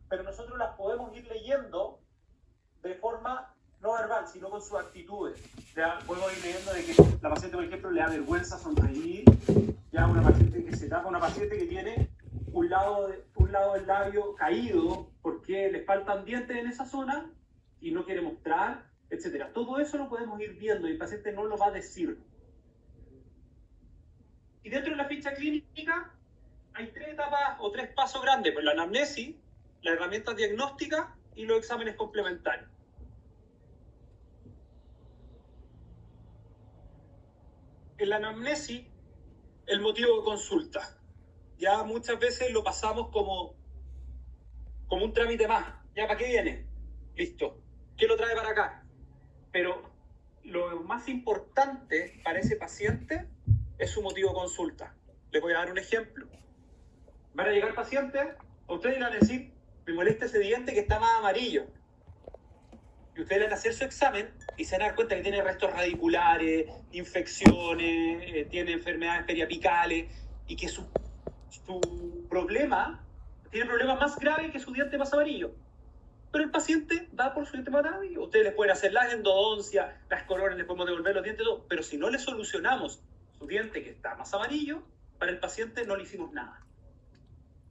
pero nosotros las podemos ir leyendo de forma no verbal, sino con sus actitudes. Ya podemos ir leyendo de que la paciente, por ejemplo, le da vergüenza sonreír, ya una paciente que se tapa, una paciente que tiene un lado del labio caído porque le faltan dientes en esa zona y no quiere mostrar, etcétera. Todo eso lo podemos ir viendo y el paciente no lo va a decir. Y dentro de la ficha clínica hay 3 etapas o 3 pasos grandes, pues la anamnesis, las herramientas diagnósticas y los exámenes complementarios. En la anamnesis, el motivo de consulta. Ya muchas veces lo pasamos como un trámite más. ¿Ya para qué viene? Listo. ¿Qué lo trae para acá? Pero lo más importante para ese paciente es su motivo de consulta. Les voy a dar un ejemplo. Van a llegar pacientes, a ustedes van a decir, me molesta ese diente que está más amarillo. Y ustedes van a hacer su examen y se van a dar cuenta que tiene restos radiculares, infecciones, tiene enfermedades periapicales y que su problema tiene problemas más graves que su diente más amarillo. Pero el paciente va por su diente más amarillo. Ustedes les pueden hacer las endodoncias, las coronas, les podemos devolver los dientes, todo. Pero si no le solucionamos su diente que está más amarillo, para el paciente no le hicimos nada.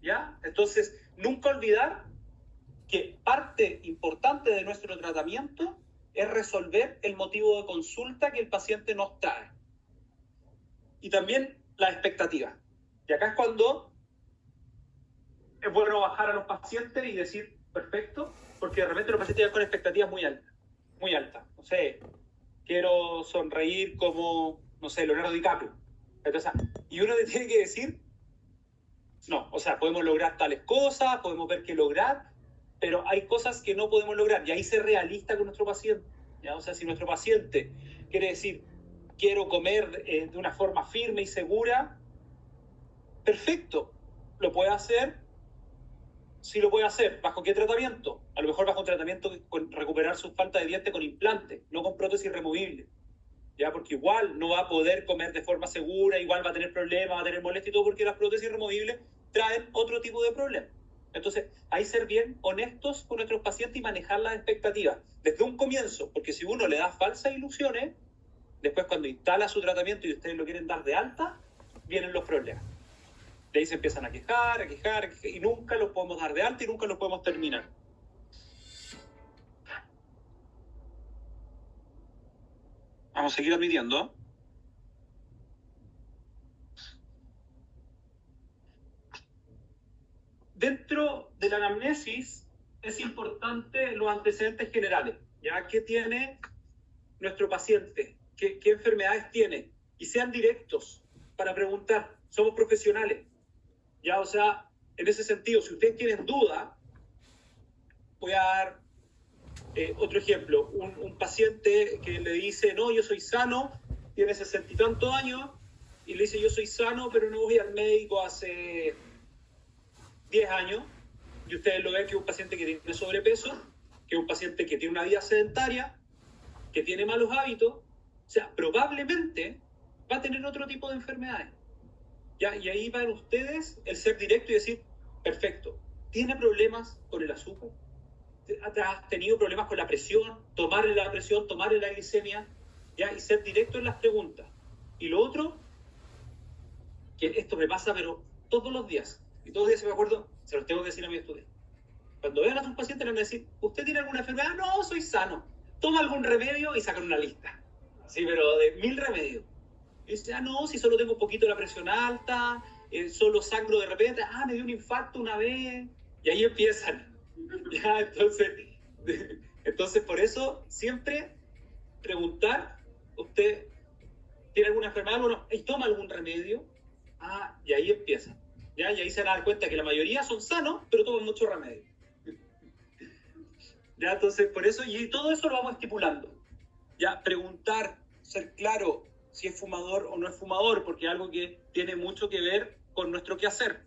¿Ya? Entonces, nunca olvidar que parte importante de nuestro tratamiento es resolver el motivo de consulta que el paciente nos trae. Y también la expectativa. Y acá es cuando es bueno bajar a los pacientes y decir, perfecto, porque de repente los pacientes llegan con expectativas muy altas. Muy altas. No sé, quiero sonreír como, no sé, Leonardo DiCaprio. Entonces, y uno le tiene que decir, no, o sea, podemos lograr tales cosas, podemos ver qué lograr, pero hay cosas que no podemos lograr. Y ahí ser realista con nuestro paciente. ¿Ya? O sea, si nuestro paciente quiere decir, quiero comer de una forma firme y segura, perfecto, lo puede hacer. Sí lo puede hacer. ¿Bajo qué tratamiento? A lo mejor bajo un tratamiento con recuperar su falta de diente con implante, no con prótesis removible. ¿Ya? Porque igual no va a poder comer de forma segura, igual va a tener problemas, va a tener molestia y todo, porque las prótesis removibles traen otro tipo de problemas. Entonces, hay que ser bien honestos con nuestros pacientes y manejar las expectativas desde un comienzo, porque si uno le da falsas ilusiones, después cuando instala su tratamiento y ustedes lo quieren dar de alta, vienen los problemas. De ahí se empiezan a quejar, y nunca los podemos dar de alta y nunca los podemos terminar. Vamos a seguir admitiendo. Dentro de la anamnesis es importante los antecedentes generales. ¿Ya? ¿Qué tiene nuestro paciente? ¿Qué enfermedades tiene? Y sean directos para preguntar. Somos profesionales. ¿Ya? O sea, en ese sentido, si ustedes tienen duda, voy a dar otro ejemplo. Un paciente que le dice, no, yo soy sano, tiene 60 y tantos años, y le dice, yo soy sano, pero no voy al médico hace 10 años, y ustedes lo ven que es un paciente que tiene sobrepeso, que es un paciente que tiene una vida sedentaria, que tiene malos hábitos, o sea, probablemente va a tener otro tipo de enfermedades. ¿Ya? Y ahí van ustedes el ser directo y decir, perfecto, ¿tiene problemas con el azúcar? ¿Has tenido problemas con la presión? Tomarle la presión, tomarle la glicemia, ¿ya? Y ser directo en las preguntas. Y lo otro, que esto me pasa, pero todos los días, y todos los días, si me acuerdo, se los tengo que decir a mi estudiante. Cuando vean a sus pacientes, les van a decir, ¿usted tiene alguna enfermedad? No, soy sano. ¿Toma algún remedio? Y sacan una lista. Sí, pero de 1000 remedios. Y dice, no, si solo tengo un poquito la presión alta, solo sangro de repente, me dio un infarto una vez. Y ahí empiezan. Ya, entonces por eso siempre preguntar, ¿usted tiene alguna enfermedad? Bueno, ¿y toma algún remedio? Y ahí empieza. ¿Ya? Y ahí se van a dar cuenta que la mayoría son sanos, pero toman mucho remedio. ¿Ya? Entonces, por eso, y todo eso lo vamos estipulando. ¿Ya? Preguntar, ser claro si es fumador o no es fumador, porque es algo que tiene mucho que ver con nuestro quehacer.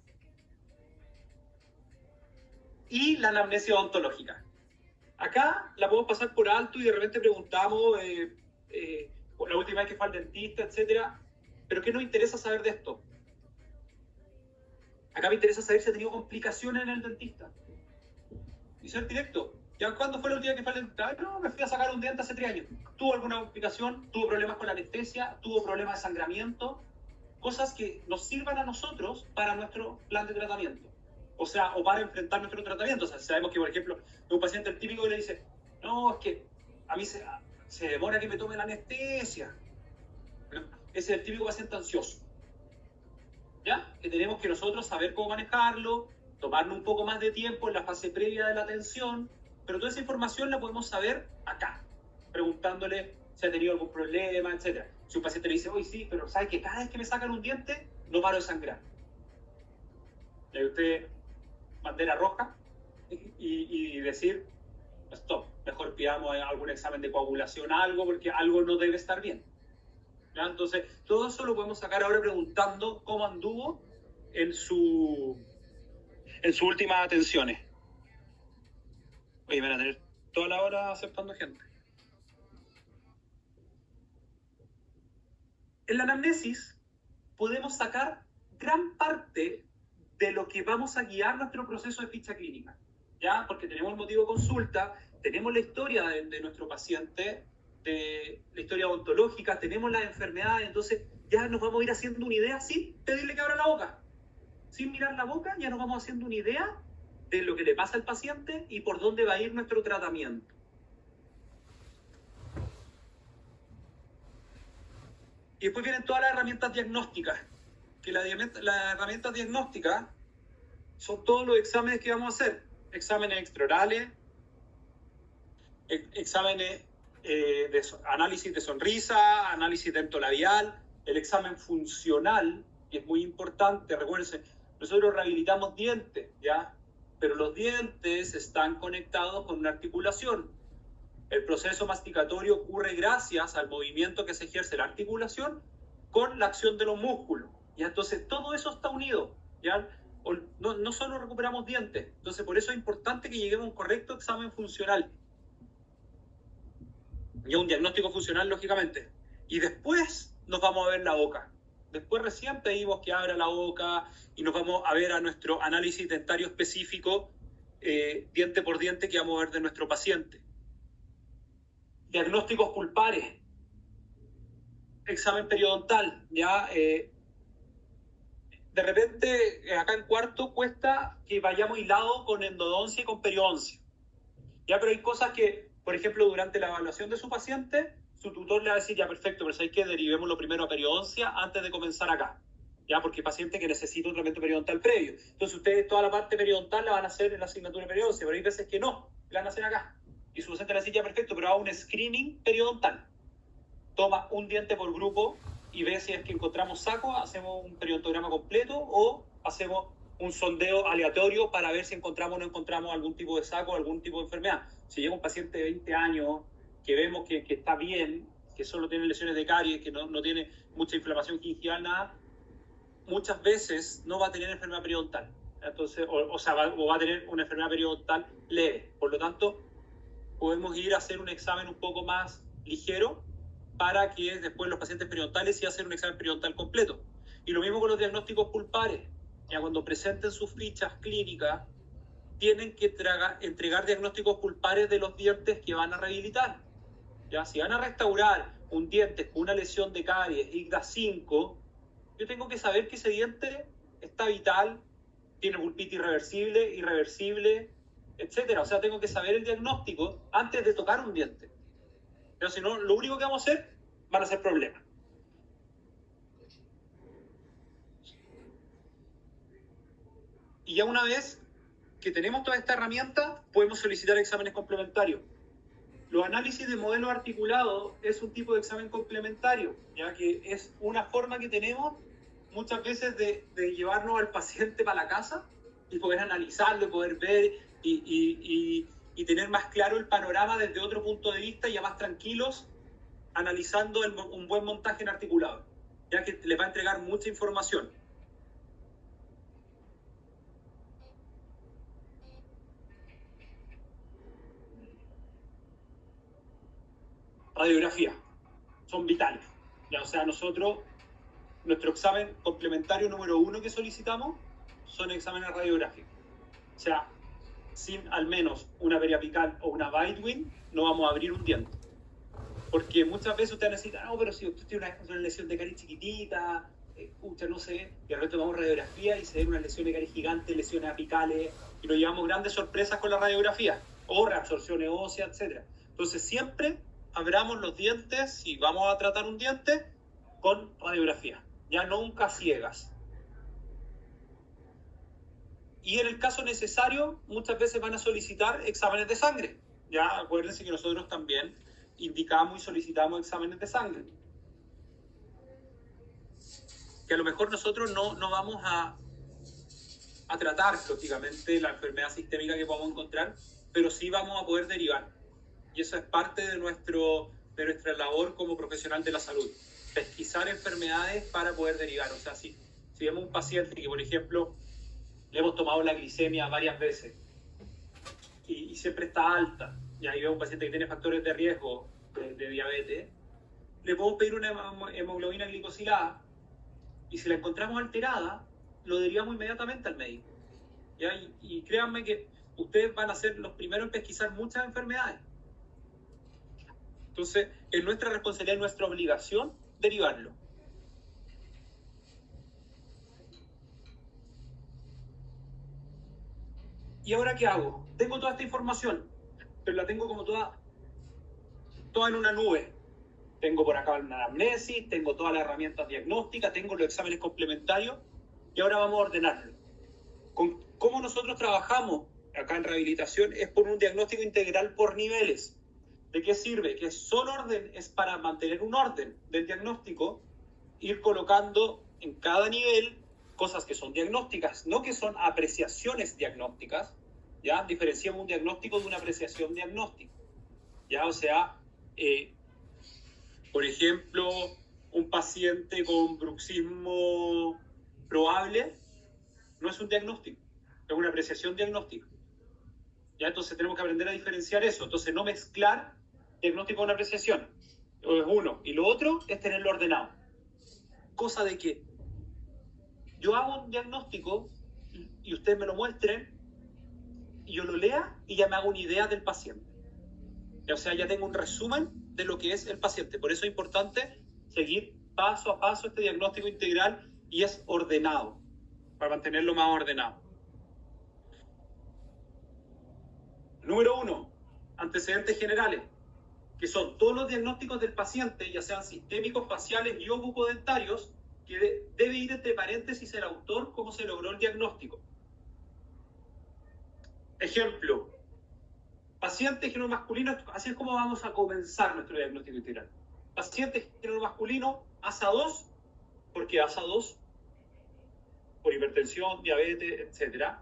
Y la anamnesia odontológica. Acá la podemos pasar por alto y de repente preguntamos, la última vez que fue al dentista, etcétera. Pero ¿qué nos interesa saber de esto? Acá me interesa saber si ha tenido complicaciones en el dentista. y ser directo. ¿Ya cuándo fue la última que fue al dentista? No, me fui a sacar un diente hace 3 años. ¿Tuvo alguna complicación? ¿Tuvo problemas con la anestesia? ¿Tuvo problemas de sangramiento? Cosas que nos sirvan a nosotros para nuestro plan de tratamiento. O sea, o para enfrentar nuestro tratamiento. O sea, sabemos que, por ejemplo, un paciente el típico que le dice, no, es que a mí se demora que me tome la anestesia. ¿No? Ese es el típico paciente ansioso. ¿Ya? Que tenemos que nosotros saber cómo manejarlo, tomarnos un poco más de tiempo en la fase previa de la atención, pero toda esa información la podemos saber acá, preguntándole si ha tenido algún problema, etc. Si un paciente le dice, oye, sí, pero ¿sabe que cada vez que me sacan un diente, no paro de sangrar? Y ahí usted, bandera roja, y decir, stop, mejor pidamos algún examen de coagulación, algo, porque algo no debe estar bien. ¿Ya? Entonces, todo eso lo podemos sacar ahora preguntando cómo anduvo en sus últimas atenciones. Oye, van a tener toda la hora aceptando gente. En la anamnesis podemos sacar gran parte de lo que vamos a guiar nuestro proceso de ficha clínica, ¿ya? Porque tenemos el motivo de consulta, tenemos la historia de nuestro paciente, de la historia odontológica, tenemos las enfermedades, entonces ya nos vamos a ir haciendo una idea sin pedirle que abra la boca. Sin mirar la boca ya nos vamos haciendo una idea de lo que le pasa al paciente y por dónde va a ir nuestro tratamiento. Y después vienen todas las herramientas diagnósticas, que las herramientas diagnósticas son todos los exámenes que vamos a hacer. Exámenes extraorales, exámenes de análisis de sonrisa, análisis dentolabial, el examen funcional, que es muy importante, recuérdense, nosotros rehabilitamos dientes, ¿ya? Pero los dientes están conectados con una articulación. El proceso masticatorio ocurre gracias al movimiento que se ejerce la articulación con la acción de los músculos. ¿Ya? Entonces, todo eso está unido. ¿Ya? No solo recuperamos dientes. Entonces, por eso es importante que lleguemos a un correcto examen funcional. Y a un diagnóstico funcional, lógicamente. Y después nos vamos a ver la boca. Después recién pedimos que abra la boca y nos vamos a ver a nuestro análisis dentario específico, diente por diente, que vamos a ver de nuestro paciente. Diagnósticos pulpares, examen periodontal, ¿ya? De repente, acá en cuarto cuesta que vayamos hilados con endodoncia y con periodoncia, ¿ya? Pero hay cosas que, por ejemplo, durante la evaluación de su paciente, su tutor le va a decir, ya, perfecto, pero ¿sabes qué? Derivémoslo primero a periodoncia antes de comenzar acá, ¿ya? Porque hay paciente que necesita un tratamiento periodontal previo. Entonces, ustedes toda la parte periodontal la van a hacer en la asignatura de periodoncia, pero hay veces que no, la van a hacer acá. Y su docente le dice, ya, perfecto, pero haga un screening periodontal. Toma un diente por grupo y ve si es que encontramos saco, hacemos un periodontograma completo o hacemos un sondeo aleatorio para ver si encontramos o no encontramos algún tipo de saco, algún tipo de enfermedad. Si llega un paciente de 20 años que vemos que está bien, que solo tiene lesiones de caries, que no tiene mucha inflamación gingival, nada, muchas veces no va a tener enfermedad periodontal. Entonces, o va a tener una enfermedad periodontal leve. Por lo tanto, podemos ir a hacer un examen un poco más ligero para que después los pacientes periodontales sí hacer un examen periodontal completo. Y lo mismo con los diagnósticos pulpares. Ya cuando presenten sus fichas clínicas, tienen que entregar diagnósticos pulpares de los dientes que van a rehabilitar. Ya, si van a restaurar un diente con una lesión de caries IGDA 5, yo tengo que saber que ese diente está vital, tiene pulpitis irreversible, etcétera. O sea, tengo que saber el diagnóstico antes de tocar un diente. Pero si no, lo único que vamos a hacer van a ser problemas. Y ya una vez que tenemos toda esta herramienta, podemos solicitar exámenes complementarios. Los análisis de modelo articulado es un tipo de examen complementario, ya que es una forma que tenemos muchas veces de llevarnos al paciente para la casa y poder analizarlo, poder ver y tener más claro el panorama desde otro punto de vista y ya más tranquilos analizando un buen montaje en articulado, ya que les va a entregar mucha información. Radiografía, son vitales. Ya, o sea, nuestro examen complementario número 1 que solicitamos son exámenes radiográficos. O sea, sin al menos una periapical o una Bite-Wing, no vamos a abrir un diente. Porque muchas veces usted necesita, no, pero si usted tiene una lesión de caries chiquitita, usted no sé, y al resto tomamos radiografía y se ven unas lesiones de caries gigantes, lesiones apicales, y nos llevamos grandes sorpresas con la radiografía, o reabsorciones óseas, etc. Entonces siempre abramos los dientes, si vamos a tratar un diente, con radiografía, ya nunca ciegas. Y en el caso necesario, muchas veces van a solicitar exámenes de sangre. Ya acuérdense que nosotros también indicamos y solicitamos exámenes de sangre. Que a lo mejor nosotros no vamos a tratar, lógicamente, la enfermedad sistémica que podamos encontrar, pero sí vamos a poder derivar. Y eso es parte de nuestra labor como profesional de la salud. Pesquisar enfermedades para poder derivar. O sea, si vemos un paciente que, por ejemplo, le hemos tomado la glicemia varias veces y siempre está alta, y ahí vemos un paciente que tiene factores de riesgo de diabetes, le podemos pedir una hemoglobina glicosilada, y si la encontramos alterada, lo derivamos inmediatamente al médico. ¿Ya? Y créanme que ustedes van a ser los primeros en pesquisar muchas enfermedades. Entonces, es nuestra responsabilidad y nuestra obligación derivarlo. ¿Y ahora qué hago? Tengo toda esta información, pero la tengo como toda en una nube. Tengo por acá una anamnesis, tengo todas las herramientas diagnósticas, tengo los exámenes complementarios, y ahora vamos a ordenarlo. ¿Cómo nosotros trabajamos acá en rehabilitación? Es por un diagnóstico integral por niveles. ¿De qué sirve? Que solo orden es para mantener un orden del diagnóstico, ir colocando en cada nivel cosas que son diagnósticas, no que son apreciaciones diagnósticas. ¿Ya? Diferenciamos un diagnóstico de una apreciación diagnóstica. ¿Ya? O sea, por ejemplo, un paciente con bruxismo probable no es un diagnóstico, es una apreciación diagnóstica. ¿Ya? Entonces tenemos que aprender a diferenciar eso. Entonces no mezclar diagnóstico con apreciación. Es uno. Y lo otro es tenerlo ordenado. Cosa de que yo hago un diagnóstico y ustedes me lo muestren y yo lo lea y ya me hago una idea del paciente. O sea, ya tengo un resumen de lo que es el paciente. Por eso es importante seguir paso a paso este diagnóstico integral y es ordenado, para mantenerlo más ordenado. Número 1, antecedentes generales, que son todos los diagnósticos del paciente, ya sean sistémicos, faciales y o bucodentarios, que debe ir entre paréntesis el autor, cómo se logró el diagnóstico. Ejemplo, paciente género masculino, así es como vamos a comenzar nuestro diagnóstico integral. Paciente género masculino, ASA2, ¿por qué ASA2? Por hipertensión, diabetes, etc.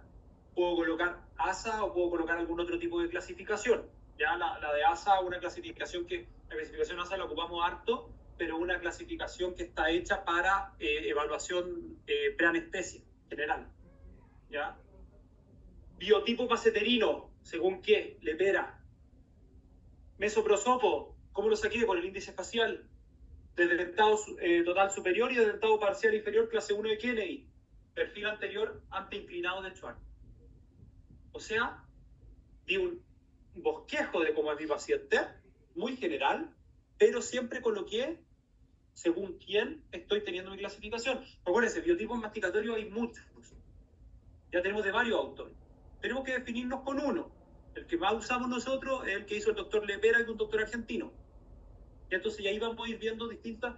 Puedo colocar ASA o puedo colocar algún otro tipo de clasificación. Ya la de ASA, una clasificación la clasificación ASA la ocupamos harto, pero una clasificación que está hecha para evaluación preanestesia general. ¿Ya? Biotipo maceterino, ¿según qué? Lepera. Mesoprosopo, ¿cómo lo saqué? Por el índice espacial. Desde dentado total superior y de dentado parcial inferior, clase 1 de Kennedy. Perfil anterior, anteinclinado de Schwartz. O sea, di un bosquejo de cómo es mi paciente, muy general, pero siempre coloqué según quién estoy teniendo mi clasificación. Acuérdense, biotipos masticatorios hay muchos. Ya tenemos de varios autores. Tenemos que definirnos con uno. El que más usamos nosotros es el que hizo el doctor Lepera, que es un doctor argentino. Y entonces ya ahí vamos a ir viendo distintas,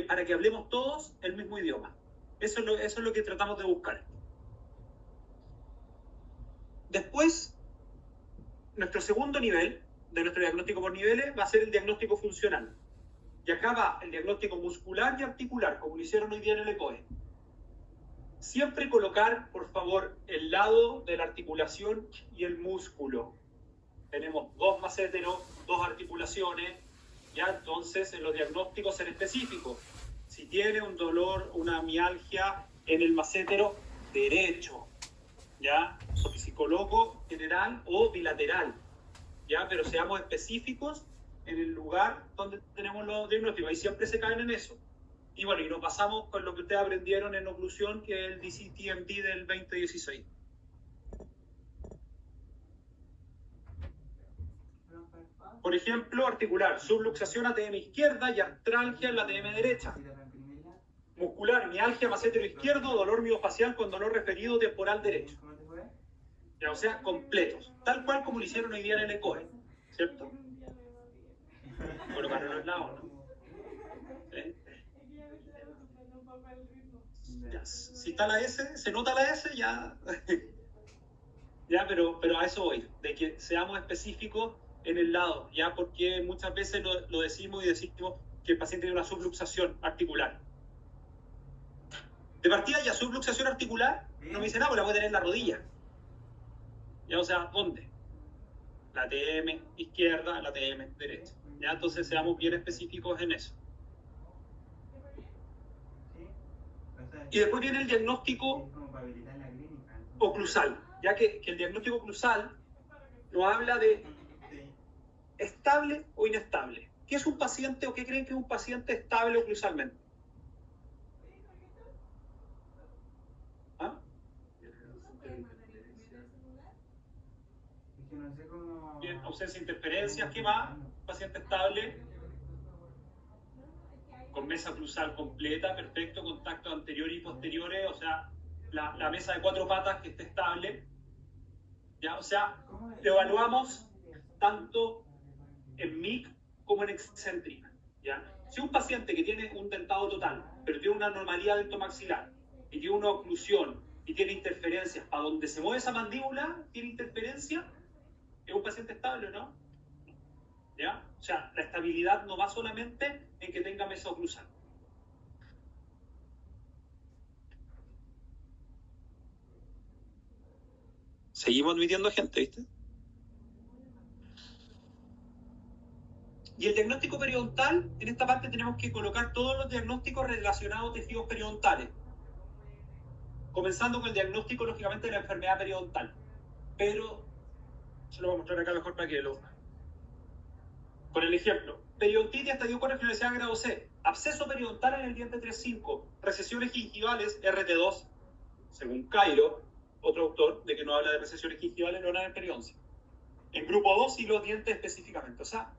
para que hablemos todos el mismo idioma. Eso es lo que tratamos de buscar. Después, nuestro segundo nivel de nuestro diagnóstico por niveles va a ser el diagnóstico funcional. Y acá va el diagnóstico muscular y articular, como lo hicieron hoy día en el ECOE. Siempre colocar, por favor, el lado de la articulación y el músculo. Tenemos 2 macéteros, 2 articulaciones, ya entonces en los diagnósticos ser específicos. Si tiene un dolor, una mialgia en el macétero derecho, ¿ya? Porque si coloco general o bilateral, ¿ya? Pero seamos específicos en el lugar donde tenemos los diagnósticos, y siempre se caen en eso. Y bueno, y nos pasamos con lo que ustedes aprendieron en oclusión, que es el DCTMD del 2016. Por ejemplo, articular, subluxación ATM izquierda y artralgia en la ATM derecha. Muscular, mialgia macétero izquierdo, dolor miofacial con dolor referido temporal derecho. Ya, o sea, completos. Tal cual como lo hicieron hoy día en el ECOE, ¿cierto? Colocaron al lado, ¿no? ¿Sí? Ya, si está la S, se nota la S, ya... ya, pero a eso voy, de que seamos específicos en el lado, ya, porque muchas veces lo decimos y decimos que el paciente tiene una subluxación articular. De partida ya subluxación articular, no me dice nada, porque la puede tener en la rodilla. Ya, o sea, ¿dónde? La TM izquierda, la TM derecha. Ya, entonces seamos bien específicos en eso. Y después viene el diagnóstico oclusal, ya que el diagnóstico oclusal nos habla de estable o inestable. ¿Qué es un paciente o qué creen que es un paciente estable oclusalmente? ¿Ah? Bien, ausencia de interferencias, ¿qué más? Paciente estable, con mesa oclusal completa, perfecto, contactos anteriores y posteriores, o sea, la mesa de 4 patas que esté estable. ¿Ya? O sea, lo evaluamos tanto en MIC como en excéntrica. ¿Ya? Si un paciente que tiene un dentado total, pero tiene una anormalidad dentomaxilar, y tiene una oclusión, y tiene interferencias, para donde se mueve esa mandíbula, tiene interferencia, es un paciente estable, ¿no? ¿Ya? O sea, la estabilidad no va solamente en que tenga mesa oclusal. Seguimos admitiendo gente, ¿viste? Y el diagnóstico periodontal, en esta parte tenemos que colocar todos los diagnósticos relacionados a tejidos periodontales. Comenzando con el diagnóstico, lógicamente, de la enfermedad periodontal. Pero, se lo voy a mostrar acá mejor para que lo... Con el ejemplo, periodontitis estadio 4 generalizada grado C, absceso periodontal en el diente 3.5, recesiones gingivales RT2, según Cairo, otro autor, de que no habla de recesiones gingivales, no habla de periodoncia. En grupo 2 y los dientes específicamente, o sea,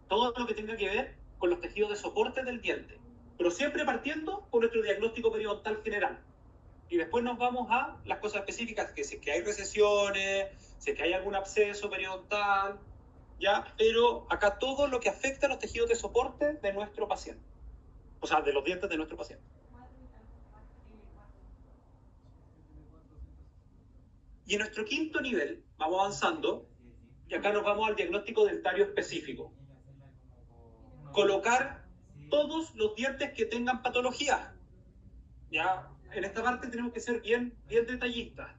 todo lo que tenga que ver con los tejidos de soporte del diente, pero siempre partiendo con nuestro diagnóstico periodontal general. Y después nos vamos a las cosas específicas, que si es que hay recesiones, si es que hay algún absceso periodontal, ¿ya? Pero acá todo lo que afecta a los tejidos de soporte de nuestro paciente, o sea, de los dientes de nuestro paciente. Y en nuestro quinto nivel, vamos avanzando, y acá nos vamos al diagnóstico dentario específico. Colocar todos los dientes que tengan patología. Ya, en esta parte tenemos que ser bien detallistas.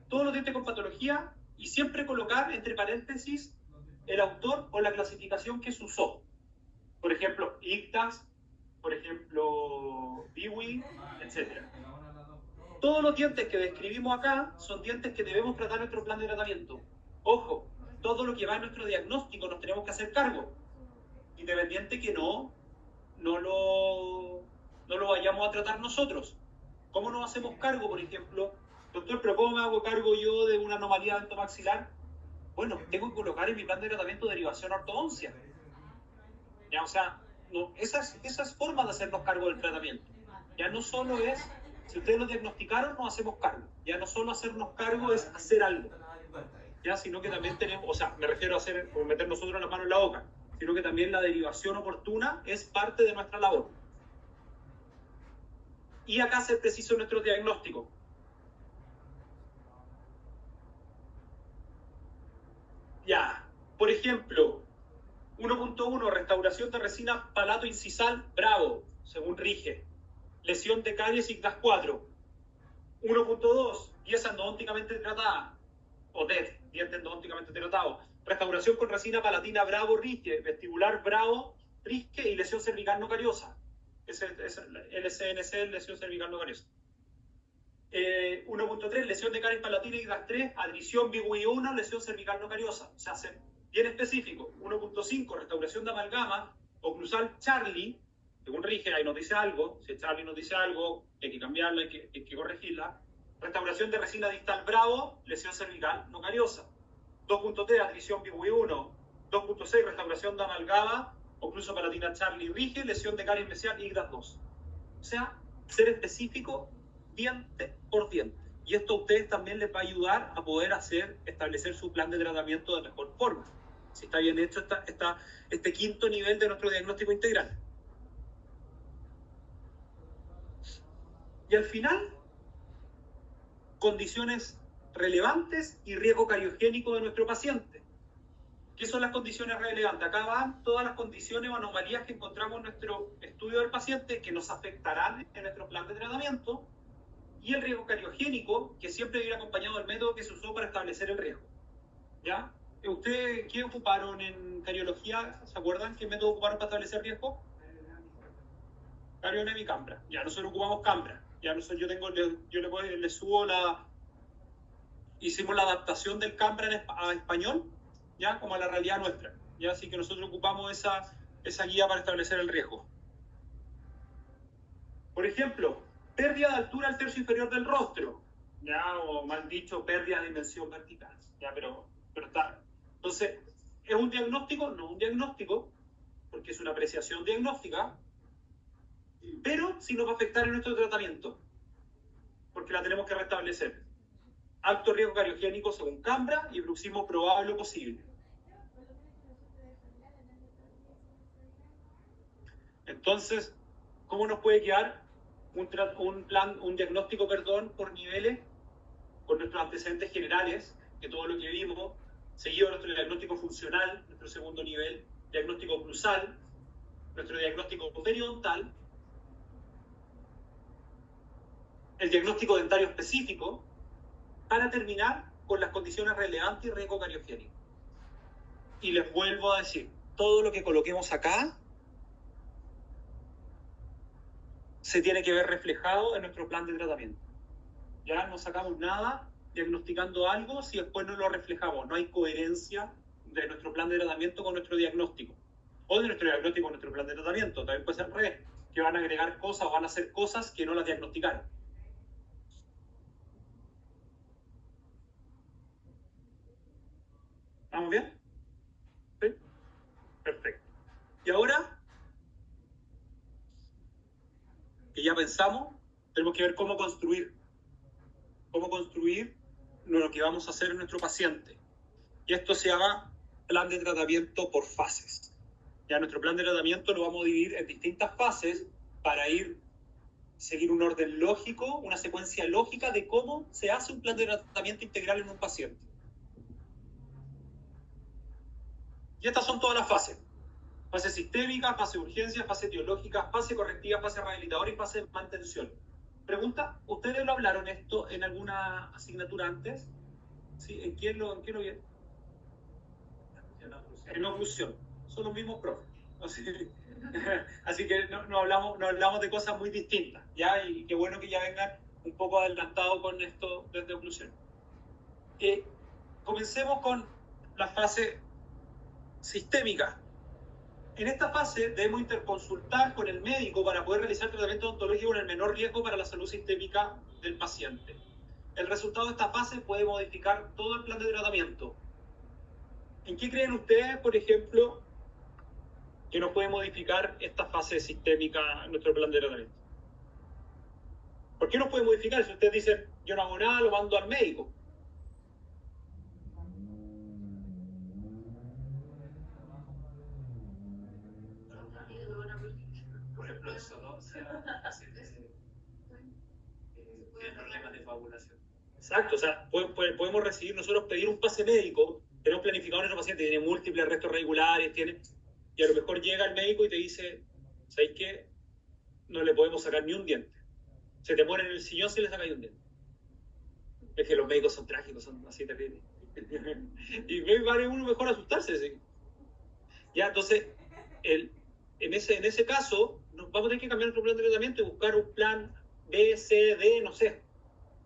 Todos los dientes con patología y siempre colocar entre paréntesis el autor o la clasificación que se usó. Por ejemplo, ICTAS, por ejemplo, BIWI, etc. Todos los dientes que describimos acá son dientes que debemos tratar en nuestro plan de tratamiento. Ojo, todo lo que va en nuestro diagnóstico nos tenemos que hacer cargo, independiente que no lo vayamos a tratar nosotros. ¿Cómo nos hacemos cargo, por ejemplo? Doctor, ¿pero cómo me hago cargo yo de una anomalía dentomaxilar? Bueno, tengo que colocar en mi plan de tratamiento derivación ortodoncia. Ya, o sea, no, esas formas de hacernos cargo del tratamiento. Ya no solo es, si ustedes lo diagnosticaron, nos hacemos cargo. Ya no solo hacernos cargo es hacer algo. Ya, sino que también tenemos, o sea, me refiero a hacer, como meter nosotros la mano en la boca, sino que también la derivación oportuna es parte de nuestra labor. Y acá ser preciso en nuestro diagnóstico. Ya, por ejemplo, 1.1, restauración de resina palato incisal, bravo, según rige. Lesión de caries ICTAS 4. 1.2, pieza endodónticamente tratada, o DET, diente endodónticamente tratado. Restauración con resina palatina, bravo, rige. Vestibular, bravo, rige y lesión cervical no cariosa. Es LCNC, lesión cervical no cariosa. 1.3, lesión de caries palatina ICTAS 3, adhesión BIWI 1, lesión cervical no cariosa. O sea, bien específico. 1.5, restauración de amalgama, oclusal Charlie, según rige, ahí nos dice algo. Si Charlie nos dice algo, hay que cambiarla, hay que corregirla. Restauración de resina distal bravo, lesión cervical no cariosa. 2.3, adhesión BIWI 1, 2.6, restauración de amalgama, ocluso palatina Charlie Rige, lesión de caries mesial y IGDAS 2. O sea, ser específico diente por diente. Y esto a ustedes también les va a ayudar a poder establecer su plan de tratamiento de mejor forma. Si está bien hecho este quinto nivel de nuestro diagnóstico integral. Y al final, condiciones relevantes y riesgo cariogénico de nuestro paciente. ¿Qué son las condiciones relevantes? Acá van todas las condiciones o anomalías que encontramos en nuestro estudio del paciente que nos afectarán en nuestro plan de tratamiento, y el riesgo cariogénico, que siempre viene acompañado del método que se usó para establecer el riesgo. ¿Ya? ¿Ustedes qué ocuparon en cariología? ¿Se acuerdan qué método ocuparon para establecer riesgo? Carionem y Cambra. Ya, nosotros ocupamos Cambra. Ya, yo le subo hicimos la adaptación del Cambra a español, ya, como a la realidad nuestra. Ya, así que nosotros ocupamos esa guía para establecer el riesgo. Por ejemplo, pérdida de altura al tercio inferior del rostro, ya, o mal dicho, pérdida de dimensión vertical. Ya, pero está. Entonces, ¿es un diagnóstico? No un diagnóstico, porque es una apreciación diagnóstica, pero sí nos va a afectar en nuestro tratamiento, porque la tenemos que restablecer. Alto riesgo cariogénico según Cambra y bruxismo probable o posible. Entonces, ¿cómo nos puede quedar un diagnóstico, por niveles, con nuestros antecedentes generales, que todo lo que vimos, seguido nuestro diagnóstico funcional, nuestro segundo nivel, diagnóstico oclusal, nuestro diagnóstico periodontal, el diagnóstico dentario específico, para terminar con las condiciones relevantes y riesgo cariogénico. Y les vuelvo a decir, todo lo que coloquemos acá se tiene que ver reflejado en nuestro plan de tratamiento. Ya no sacamos nada diagnosticando algo si después no lo reflejamos. No hay coherencia de nuestro plan de tratamiento con nuestro diagnóstico. O de nuestro diagnóstico con nuestro plan de tratamiento. También puede ser al revés, que van a agregar cosas o van a hacer cosas que no las diagnosticaron. ¿Estamos bien? ¿Sí? Perfecto. Y ahora que ya pensamos, tenemos que ver cómo construir lo que vamos a hacer en nuestro paciente. Y esto se llama plan de tratamiento por fases. Ya nuestro plan de tratamiento lo vamos a dividir en distintas fases para seguir un orden lógico, una secuencia lógica de cómo se hace un plan de tratamiento integral en un paciente. Y estas son todas las fases. Fase sistémica, fase de urgencia, fase etiológica, fase correctiva, fase rehabilitadora y fase de mantención. Pregunta, ¿ustedes lo hablaron esto en alguna asignatura antes? ¿Sí? ¿En qué lo vieron? En oclusión. Son los mismos profes. Así que no hablamos de cosas muy distintas, ¿ya? Y qué bueno que ya vengan un poco adelantados con esto desde oclusión. Comencemos con la fase sistémica. En esta fase debemos interconsultar con el médico para poder realizar tratamiento odontológico con el menor riesgo para la salud sistémica del paciente. El resultado de esta fase puede modificar todo el plan de tratamiento. ¿En qué creen ustedes, por ejemplo, que nos puede modificar esta fase sistémica en nuestro plan de tratamiento? ¿Por qué nos puede modificar? Si ustedes dicen, yo no hago nada, lo mando al médico. Por ejemplo, eso, ¿no? O sea, problemas de coagulación. Exacto, o sea, podemos recibir, nosotros pedir un pase médico, tenemos planificado a nuestro paciente, tiene múltiples restos regulares, y a lo mejor llega el médico y te dice, ¿sabes qué? No le podemos sacar ni un diente. Se te muere en el sillón si le sacáis un diente. Es que los médicos son trágicos, son así terribles. Y vale uno mejor asustarse, ¿sí? Ya, entonces, en ese caso, vamos a tener que cambiar nuestro plan de tratamiento y buscar un plan B, C, D, no sé.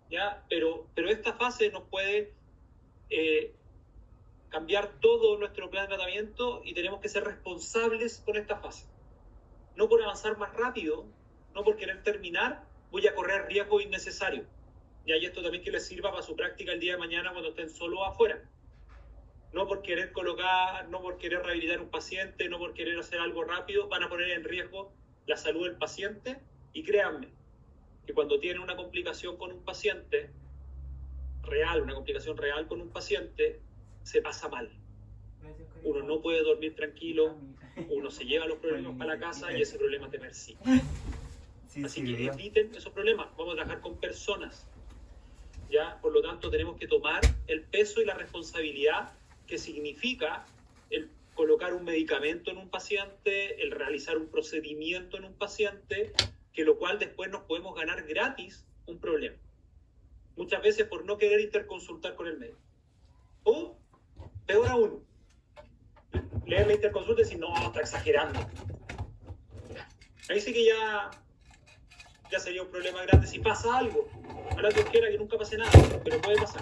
¿Ya? Pero esta fase nos puede cambiar todo nuestro plan de tratamiento y tenemos que ser responsables con esta fase. No por avanzar más rápido, no por querer terminar, voy a correr riesgo innecesario. Y esto también que les sirva para su práctica el día de mañana cuando estén solos afuera. no por querer colocar, no por querer rehabilitar un paciente, no por querer hacer algo rápido, van a poner en riesgo la salud del paciente. Y créanme, que cuando tienen una complicación con un paciente real, una complicación real con un paciente, se pasa mal. Uno no puede dormir tranquilo, uno se lleva los problemas para la casa y ese problema te persigue. Así que eviten esos problemas. Vamos a trabajar con personas, ¿ya? Por lo tanto, tenemos que tomar el peso y la responsabilidad que significa el colocar un medicamento en un paciente, el realizar un procedimiento en un paciente, que lo cual después nos podemos ganar gratis un problema. Muchas veces por no querer interconsultar con el médico. O, peor aún, leer la interconsulta y decir, no, está exagerando. Ahí sí que ya sería un problema grande si pasa algo. A la Dios quiera que nunca pase nada, pero puede pasar.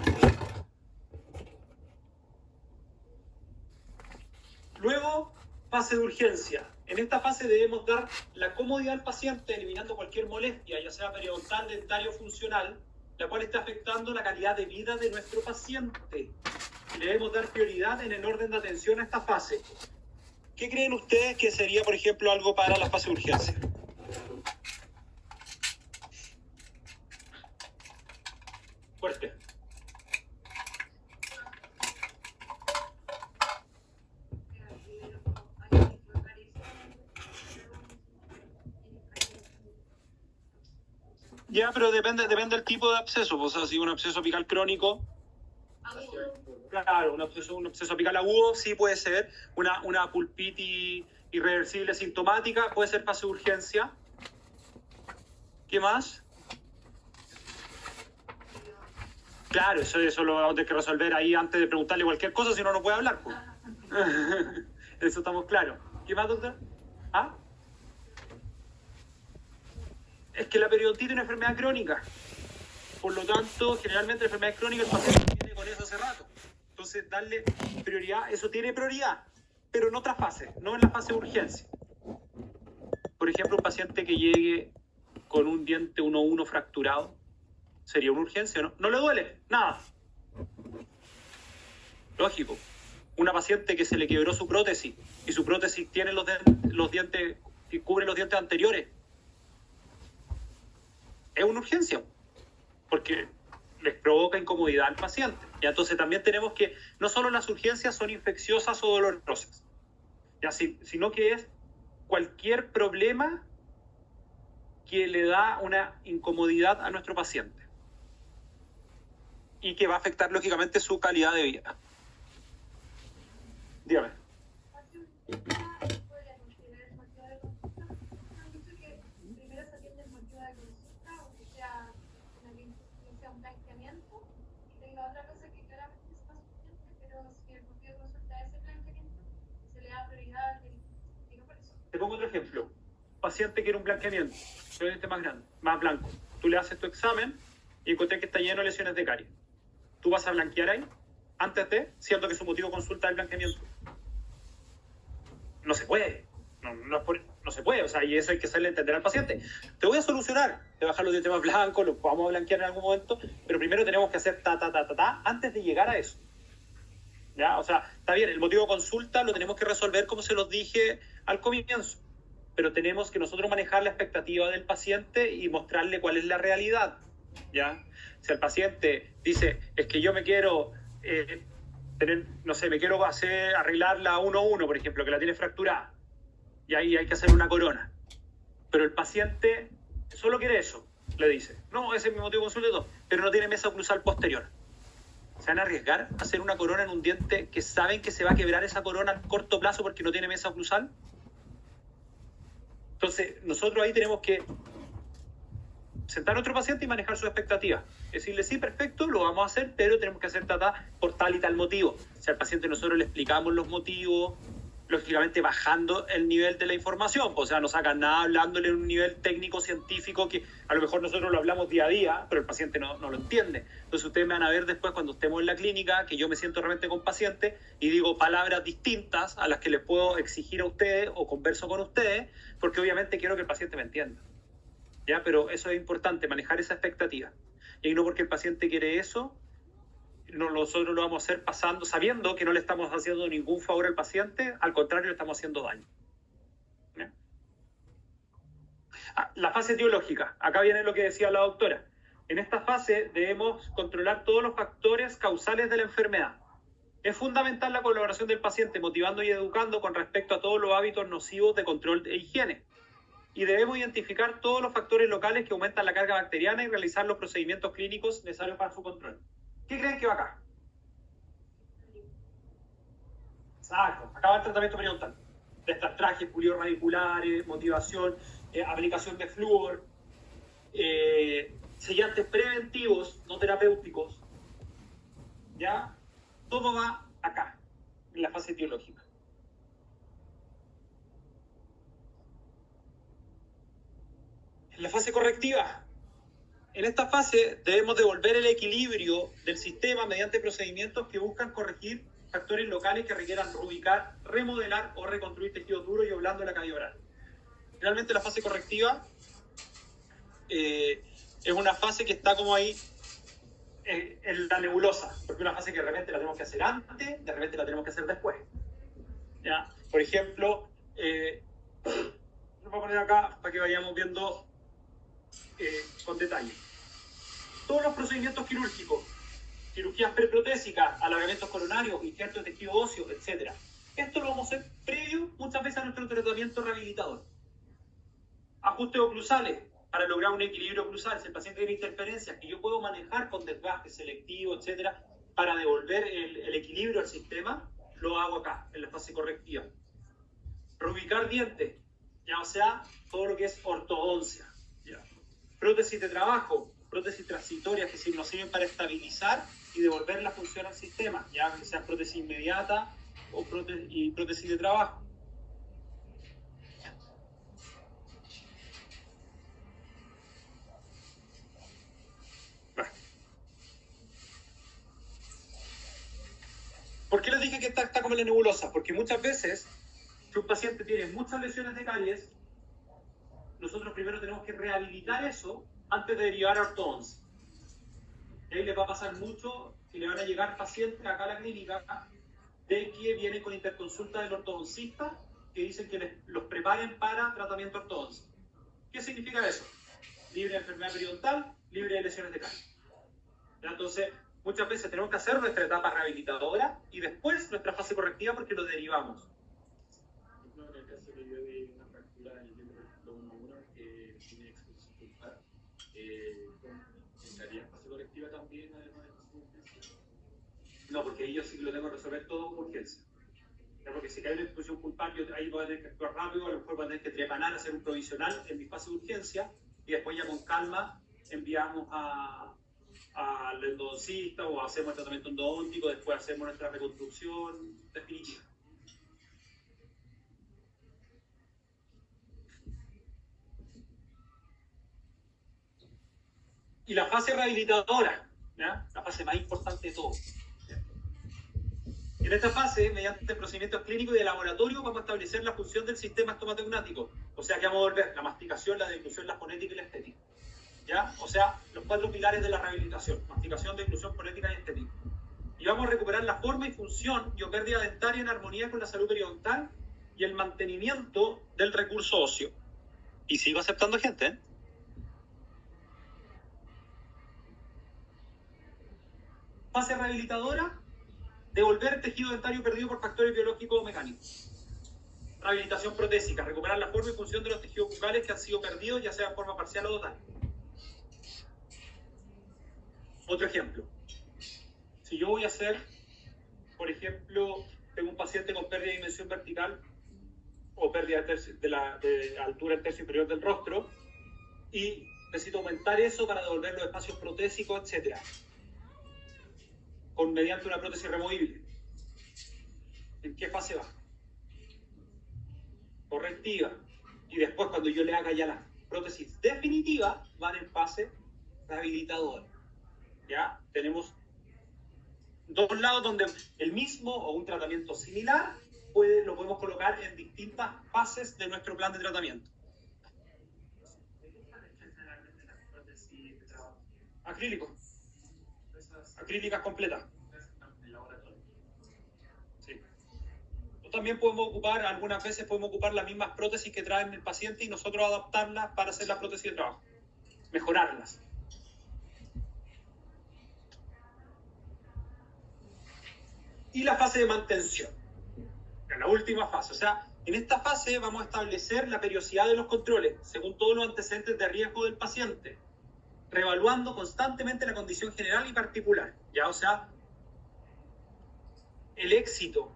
Luego, fase de urgencia. En esta fase debemos dar la comodidad al paciente, eliminando cualquier molestia, ya sea periodontal, dentario o funcional, la cual está afectando la calidad de vida de nuestro paciente. Y debemos dar prioridad en el orden de atención a esta fase. ¿Qué creen ustedes que sería, por ejemplo, algo para la fase de urgencia? Fuerte. Ya, pero depende del tipo de absceso. O sea, si un absceso apical crónico, claro, un absceso apical agudo sí puede ser. Una pulpitis irreversible sintomática puede ser fase de urgencia. ¿Qué más? Claro, eso lo vamos a tener que resolver ahí antes de preguntarle cualquier cosa, si no, no puede hablar. Pues. Eso estamos claros. ¿Qué más, doctor? ¿Ah? Es que la periodontitis es una enfermedad crónica. Por lo tanto, generalmente la enfermedad crónica el paciente viene con eso hace rato. Entonces, darle prioridad, eso tiene prioridad, pero en otra fase, no en la fase de urgencia. Por ejemplo, un paciente que llegue con un diente 1-1 fracturado, sería una urgencia, ¿no? No le duele, nada. Lógico. Una paciente que se le quebró su prótesis y su prótesis tiene los dientes, que cubre los dientes anteriores, es una urgencia, porque les provoca incomodidad al paciente. Y entonces también tenemos que, no solo las urgencias son infecciosas o dolorosas, ya, sino que es cualquier problema que le da una incomodidad a nuestro paciente y que va a afectar lógicamente su calidad de vida. Dígame. Te pongo otro ejemplo. Paciente quiere un blanqueamiento, pero este más grande, más blanco. Tú le haces tu examen y encontré que está lleno de lesiones de caries. ¿Tú vas a blanquear ahí? Antes de, siendo que su motivo de consulta es el blanqueamiento. No se puede. No se puede. O sea, y eso hay que hacerle entender al paciente. Te voy a solucionar. Te bajar los dientes más blancos, los vamos a blanquear en algún momento, pero primero tenemos que hacer antes de llegar a eso. ¿Ya? O sea, está bien, el motivo de consulta lo tenemos que resolver como se los dije al comienzo, pero tenemos que nosotros manejar la expectativa del paciente y mostrarle cuál es la realidad, ¿ya? Si el paciente dice, es que yo me quiero me quiero arreglar la 1-1, por ejemplo, que la tiene fracturada, y ahí hay que hacer una corona, pero el paciente solo quiere eso, le dice, no, ese es mi motivo de consulta y todo, pero no tiene mesa oclusal posterior. ¿Se van a arriesgar a hacer una corona en un diente que saben que se va a quebrar esa corona a corto plazo porque no tiene mesa oclusal? Entonces, nosotros ahí tenemos que sentar a nuestro paciente y manejar sus expectativas. Decirle, sí, perfecto, lo vamos a hacer, pero tenemos que hacer por tal y tal motivo. O sea, al paciente nosotros le explicamos los motivos, lógicamente bajando el nivel de la información. O sea, no sacan nada hablándole en un nivel técnico, científico, que a lo mejor nosotros lo hablamos día a día, pero el paciente no lo entiende. Entonces ustedes me van a ver después cuando estemos en la clínica, que yo me siento realmente con pacientes y digo palabras distintas a las que les puedo exigir a ustedes o converso con ustedes, porque obviamente quiero que el paciente me entienda. ¿Ya? Pero eso es importante, manejar esa expectativa. Y no porque el paciente quiere eso, nosotros lo vamos a hacer pasando, sabiendo que no le estamos haciendo ningún favor al paciente, al contrario, le estamos haciendo daño. ¿Bien? La fase etiológica. Acá viene lo que decía la doctora. En esta fase debemos controlar todos los factores causales de la enfermedad. Es fundamental la colaboración del paciente, motivando y educando con respecto a todos los hábitos nocivos de control e higiene. Y debemos identificar todos los factores locales que aumentan la carga bacteriana y realizar los procedimientos clínicos necesarios para su control. ¿Qué creen que va acá? Exacto. Acá va el tratamiento periodontal. Trajes, pulidos radiculares, motivación, aplicación de flúor, sellantes preventivos, no terapéuticos. ¿Ya? Todo va acá, en la fase etiológica. En la fase correctiva. En esta fase debemos devolver el equilibrio del sistema mediante procedimientos que buscan corregir factores locales que requieran reubicar, remodelar o reconstruir tejido duro y blando de la cavidad oral. Finalmente, la fase correctiva es una fase que está como ahí en la nebulosa, porque es una fase que de repente la tenemos que hacer antes, de repente la tenemos que hacer después. ¿Ya? Por ejemplo, lo voy a poner acá para que vayamos viendo con detalle. Todos los procedimientos quirúrgicos, cirugías preprotésicas, alargamientos coronarios, injertos de tejido óseo, etc. Esto lo vamos a hacer previo muchas veces a nuestro tratamiento rehabilitador. Ajustes oclusales para lograr un equilibrio oclusal. Si el paciente tiene interferencias que yo puedo manejar con desgaste selectivo, etc., para devolver el equilibrio al sistema, lo hago acá, en la fase correctiva. Reubicar dientes, ya, o sea, todo lo que es ortodoncia. Ya. Prótesis de trabajo, prótesis transitorias que nos sirven para estabilizar y devolver la función al sistema, ya sea prótesis inmediata o prótesis de trabajo. ¿Por qué les dije que está como en la nebulosa? Porque muchas veces, si un paciente tiene muchas lesiones de caries, nosotros primero tenemos que rehabilitar eso antes de derivar a ortodoncia. Y ahí les va a pasar mucho y le van a llegar pacientes acá a la clínica de que vienen con interconsulta del ortodoncista que dicen que los preparen para tratamiento ortodoncia. ¿Qué significa eso? Libre de enfermedad periodontal, libre de lesiones de caries. Entonces, muchas veces tenemos que hacer nuestra etapa rehabilitadora y después nuestra fase correctiva porque lo derivamos. En el caso que yo de una fractura en el miembro 1 que tiene exposición pulpar, ¿entraría en fase correctiva también además de fase de urgencia? No, porque ahí yo sí que lo tengo que resolver todo con urgencia. Porque si cae una exposición pulpar, yo ahí voy a tener que actuar rápido, a lo mejor voy a tener que trepanar, hacer un provisional en mi fase de urgencia y después ya con calma enviamos al endodoncista o hacemos el tratamiento endodóntico, después hacemos nuestra reconstrucción definitiva. Y la fase rehabilitadora, ¿ya? La fase más importante de todo. ¿Ya? En esta fase, mediante procedimientos clínicos y de laboratorio, vamos a establecer la función del sistema estomatognático. O sea, que vamos a volver la masticación, la deglución, la fonética y la estética. ¿Ya? O sea, los 4 pilares de la rehabilitación: masticación, deglución, fonética y estética. Y vamos a recuperar la forma y función y pérdida dentaria en armonía con la salud periodontal y el mantenimiento del recurso óseo. Y sigo aceptando gente, ¿eh? Fase rehabilitadora: devolver tejido dentario perdido por factores biológicos o mecánicos. Rehabilitación protésica: recuperar la forma y función de los tejidos bucales que han sido perdidos, ya sea en forma parcial o total. Otro ejemplo: si yo voy a hacer, por ejemplo, tengo un paciente con pérdida de dimensión vertical o pérdida de altura del tercio inferior del rostro y necesito aumentar eso para devolver los espacios protésicos, etc., mediante una prótesis removible. ¿En qué fase va? Correctiva. Y después, cuando yo le haga ya la prótesis definitiva, van en fase rehabilitadora. ¿Ya? Tenemos 2 lados donde el mismo o un tratamiento similar lo podemos colocar en distintas fases de nuestro plan de tratamiento. Acrílico. Acrílicas completas. también podemos ocupar, algunas veces podemos ocupar las mismas prótesis que traen el paciente y nosotros adaptarlas para hacer las prótesis de trabajo, mejorarlas. Y la fase de mantención, en la última fase. O sea, en esta fase vamos a establecer la periodicidad de los controles según todos los antecedentes de riesgo del paciente, reevaluando constantemente la condición general y particular. ¿Ya? O sea, el éxito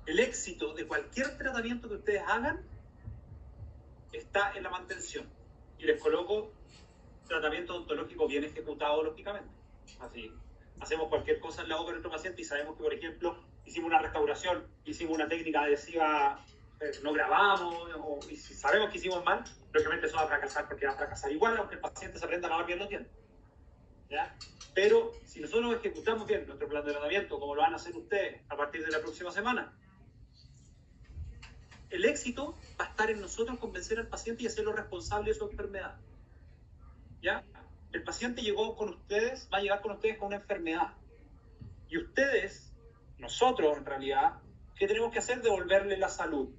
de cualquier tratamiento que ustedes hagan está en la mantención. Y les coloco tratamiento odontológico bien ejecutado, lógicamente. Así, hacemos cualquier cosa en la boca de nuestro paciente y sabemos que, por ejemplo, hicimos una restauración, hicimos una técnica adhesiva, no grabamos, y si sabemos que hicimos mal, lógicamente eso va a fracasar porque va a fracasar igual, aunque el paciente se aprenda a lavar bien los dientes. ¿Ya? Pero si nosotros ejecutamos bien nuestro plan de tratamiento, como lo van a hacer ustedes a partir de la próxima semana, el éxito va a estar en nosotros convencer al paciente y hacerlo responsable de su enfermedad. ¿Ya? El paciente llegó con ustedes, va a llegar con ustedes con una enfermedad. Y ustedes, nosotros en realidad, ¿qué tenemos que hacer? Devolverle la salud.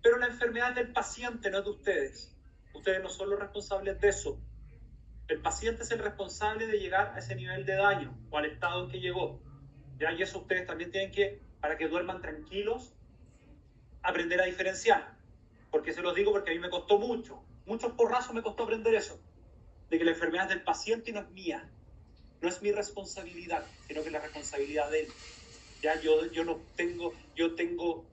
Pero la enfermedad es del paciente, no es de ustedes. Ustedes no son los responsables de eso. El paciente es el responsable de llegar a ese nivel de daño o al estado en que llegó. ¿Ya? Y eso ustedes también tienen que, para que duerman tranquilos, aprender a diferenciar. Porque se los digo porque a mí me costó muchos porrazos me costó aprender eso. De que la enfermedad es del paciente y no es mía. No es mi responsabilidad, sino que es la responsabilidad de él. Ya, yo tengo,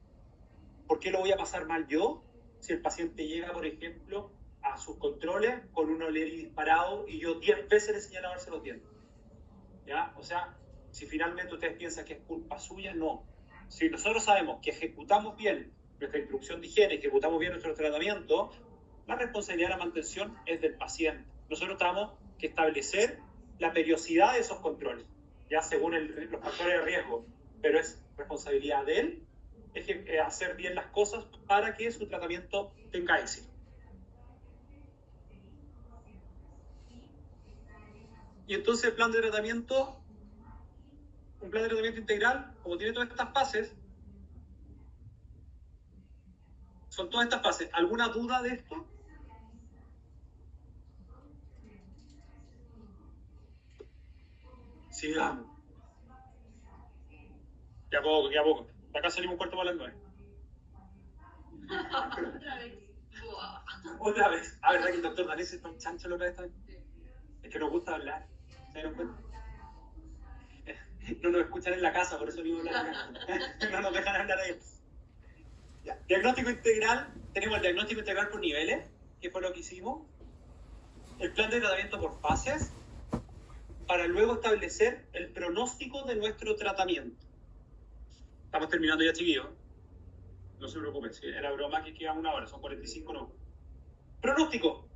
¿por qué lo voy a pasar mal yo? Si el paciente llega, por ejemplo, a sus controles con un O'Leary disparado y yo 10 veces le enseñé a lavarse los dientes. ¿Ya? O sea, si finalmente ustedes piensan que es culpa suya, no. Si nosotros sabemos que ejecutamos bien nuestra instrucción de higiene, ejecutamos bien nuestro tratamiento, la responsabilidad de la mantención es del paciente. Nosotros tenemos que establecer la periodicidad de esos controles, ya según los factores de riesgo, pero es responsabilidad de él hacer bien las cosas para que su tratamiento tenga éxito. Y entonces el plan de tratamiento, un plan de tratamiento integral, como tiene todas estas fases, son todas estas fases. ¿Alguna duda de esto? Sigamos. Ya poco, ya poco. De acá salimos un cuarto para las 9. Otra vez. Otra vez. Ah, ¿verdad que el doctor Danés es tan chancho lo que está? Es que nos gusta hablar. ¿Se dieron cuenta? No nos escuchan en la casa, por eso digo hablar acá. No nos dejan hablar ahí. Ya. Diagnóstico integral. Tenemos el diagnóstico integral por niveles, que fue lo que hicimos. El plan de tratamiento por fases, para luego establecer el pronóstico de nuestro tratamiento. Estamos terminando ya, chiquillos. No se preocupen, si era broma que queda 1 hora, son 45 no. Pronóstico.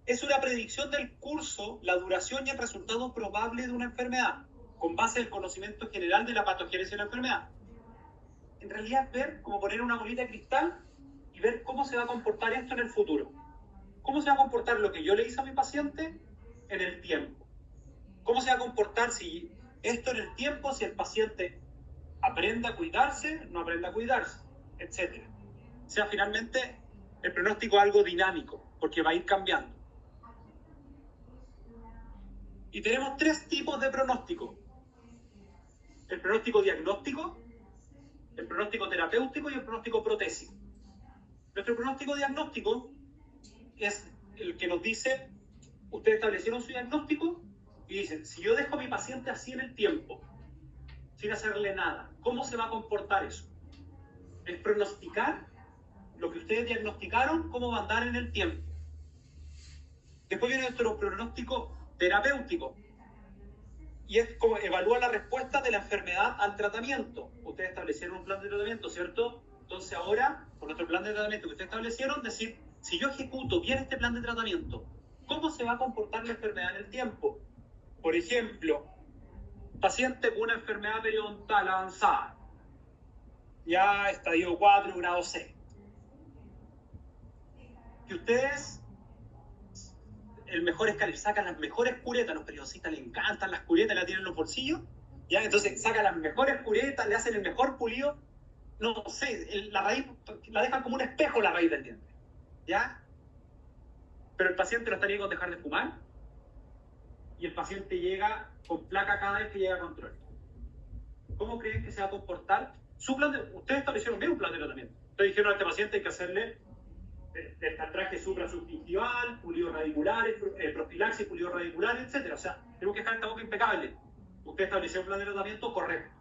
Es una predicción del curso, la duración y el resultado probable de una enfermedad, con base en el conocimiento general de la patogénesis de la enfermedad. En realidad es ver, como poner una bolita de cristal y ver cómo se va a comportar esto en el futuro. ¿Cómo se va a comportar lo que yo le hice a mi paciente en el tiempo? ¿Cómo se va a comportar si esto en el tiempo, si el paciente aprenda a cuidarse, no aprenda a cuidarse, etcétera? O sea, finalmente el pronóstico es algo dinámico, porque va a ir cambiando. Y tenemos 3 tipos de pronóstico. El pronóstico diagnóstico, el pronóstico terapéutico y el pronóstico protésico. Nuestro pronóstico diagnóstico es el que nos dice, ustedes establecieron su diagnóstico y dicen, si yo dejo a mi paciente así en el tiempo, sin hacerle nada, ¿cómo se va a comportar eso? Es pronosticar lo que ustedes diagnosticaron, cómo va a andar en el tiempo. Después viene nuestro pronóstico terapéutico y es como evaluar la respuesta de la enfermedad al tratamiento. Ustedes establecieron un plan de tratamiento, ¿cierto? Entonces ahora, con nuestro plan de tratamiento que ustedes establecieron, decir, si yo ejecuto bien este plan de tratamiento, ¿cómo se va a comportar la enfermedad en el tiempo? Por ejemplo, paciente con una enfermedad periodontal avanzada, ya estadio 4, grado 6. Que ustedes, el mejor es que sacan las mejores curetas, los periodistas les encantan las curetas, las tienen en los bolsillos, ¿ya? Entonces sacan las mejores curetas, le hacen el mejor pulido, no sé, la raíz la dejan como un espejo la raíz del diente, ¿ya? Pero el paciente no está ni con dejar de fumar y el paciente llega con placa cada vez que llega a control. ¿Cómo creen que se va a comportar? Ustedes establecieron bien un plan de tratamiento. Ustedes dijeron a este paciente hay que hacerle el traje suprasubgingival, pulidos radiculares, profilaxis, pulidos radiculares, etc. O sea, tenemos que dejar esta boca impecable. Usted estableció un plan de tratamiento correcto.